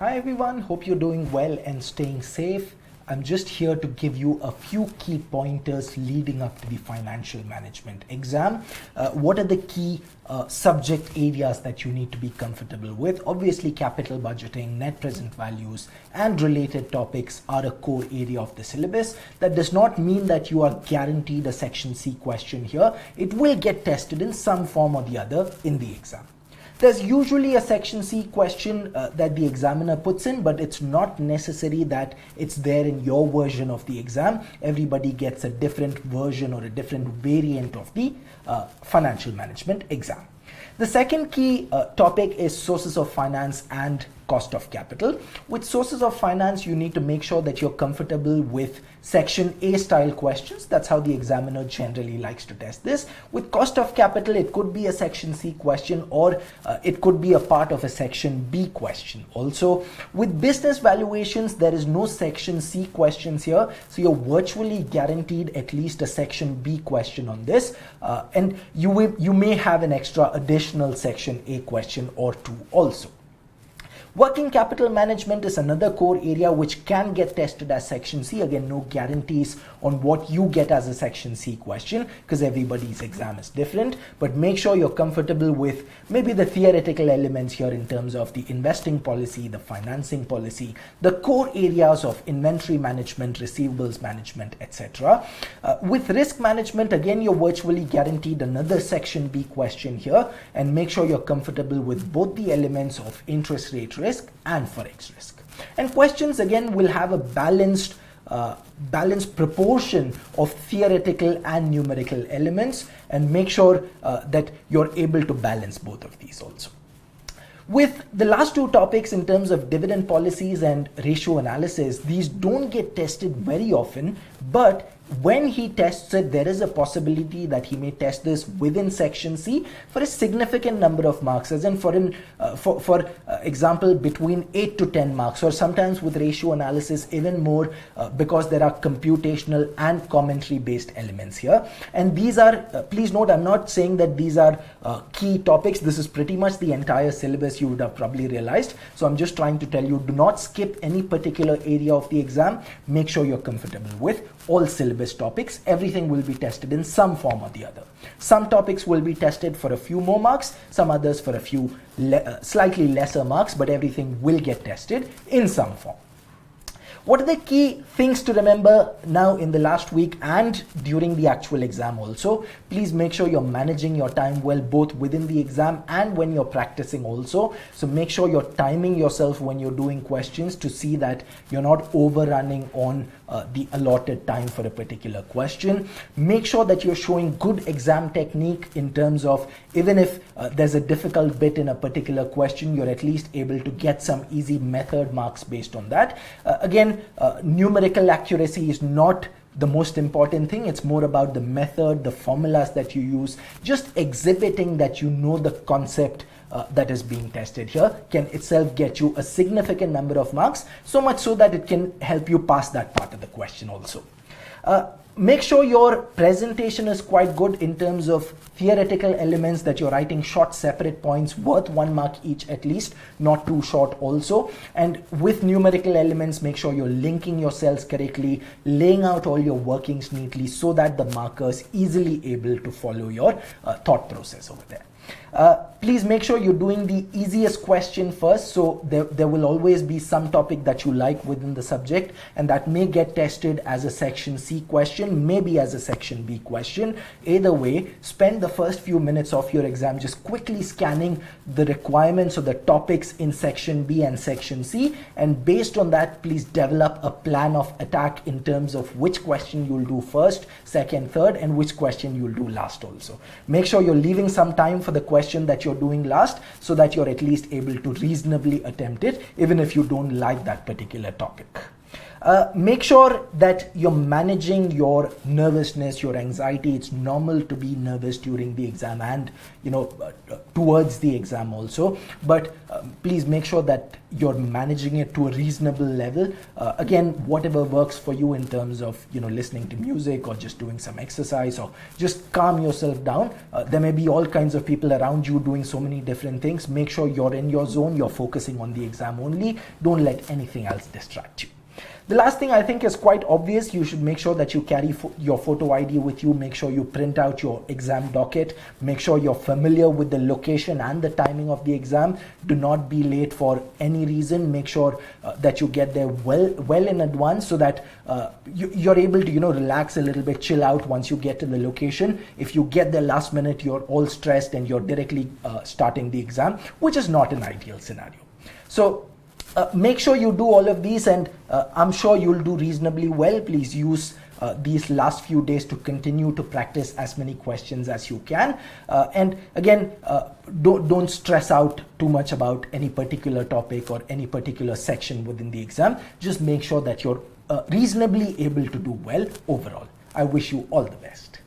Hi everyone, hope you're doing well and staying safe. I'm just here to give you a few key pointers leading up to the financial management exam. What are the key subject areas that you need to be comfortable with? Obviously, capital budgeting, net present values, and related topics are a core area of the syllabus. That does not mean that you are guaranteed a section C question here. It will get tested in some form or the other in the exam. There's usually a section C question that the examiner puts in, but it's not necessary that it's there in your version of the exam. Everybody gets a different version or a different variant of the financial management exam. The second key topic is sources of finance and cost of capital. With sources of finance, you need to make sure that you're comfortable with section A style questions. That's how the examiner generally likes to test this. With cost of capital, it could be a section C question or it could be a part of a section B question. Also, with business valuations, there is no section C questions here. So you're virtually guaranteed at least a section B question on this. And you may have an extra additional section A question or two also. Working capital management is another core area which can get tested as section C. Again, no guarantees on what you get as a section C question because everybody's exam is different, but make sure you're comfortable with maybe the theoretical elements here in terms of the investing policy, the financing policy, the core areas of inventory management, receivables management, etc. With risk management, again, you're virtually guaranteed another section B question here, and make sure you're comfortable with both the elements of interest rate risk and forex risk. And questions again will have a balanced proportion of theoretical and numerical elements, and make sure that you're able to balance both of these also. With the last two topics in terms of dividend policies and ratio analysis, these don't get tested very often, but when he tests it, there is a possibility that he may test this within section C for a significant number of marks, as in for example between 8 to 10 marks, or sometimes with ratio analysis even more because there are computational and commentary based elements here. And these are, please note, I'm not saying that these are key topics. This is pretty much the entire syllabus, you would have probably realized. So I'm just trying to tell you, do not skip any particular area of the exam. Make sure you're comfortable with all syllabus topics. Everything will be tested in some form or the other. Some topics will be tested for a few more marks, some others for a few slightly lesser marks, but everything will get tested in some form. What are the key things to remember now in the last week and during the actual exam also? Please make sure you're managing your time well, both within the exam and when you're practicing also. So make sure you're timing yourself when you're doing questions to see that you're not overrunning on the allotted time for a particular question. Make sure that you're showing good exam technique in terms of, even if there's a difficult bit in a particular question, you're at least able to get some easy method marks based on that. Again, numerical accuracy is not the most important thing. It's more about the method, the formulas that you use. Just exhibiting that you know the concept that is being tested here can itself get you a significant number of marks, so much so that it can help you pass that part of the question also. Make sure your presentation is quite good in terms of theoretical elements, that you're writing short separate points worth 1 mark each at least, not too short also. And with numerical elements, make sure you're linking your cells correctly, laying out all your workings neatly so that the marker is easily able to follow your thought process over there. Please make sure you're doing the easiest question first. So there will always be some topic that you like within the subject, and that may get tested as a section C question, maybe as a section B question. Either way, spend the first few minutes of your exam just quickly scanning the requirements of the topics in section B and section C, and based on that, please develop a plan of attack in terms of which question you'll do first, second, third, and which question you'll do last also. Make sure you're leaving some time for the question that you're doing last, so that you're at least able to reasonably attempt it, even if you don't like that particular topic. Make sure that you're managing your nervousness, your anxiety. It's normal to be nervous during the exam and towards the exam also, but please make sure that you're managing it to a reasonable level. Again, whatever works for you in terms of listening to music or just doing some exercise or just calm yourself down. There may be all kinds of people around you doing so many different things. Make sure you're in your zone, you're focusing on the exam only. Don't let anything else distract you. The last thing I think is quite obvious. You should make sure that you carry your photo ID with you. Make sure you print out your exam docket. Make sure you're familiar with the location and the timing of the exam. Do not be late for any reason. Make sure that you get there well in advance so that you're able to relax a little bit, chill out once you get to the location. If you get there last minute, you're all stressed and you're directly starting the exam, which is not an ideal scenario. So make sure you do all of these, and I'm sure you'll do reasonably well. Please use these last few days to continue to practice as many questions as you can. And again, don't stress out too much about any particular topic or any particular section within the exam. Just make sure that you're reasonably able to do well overall. I wish you all the best.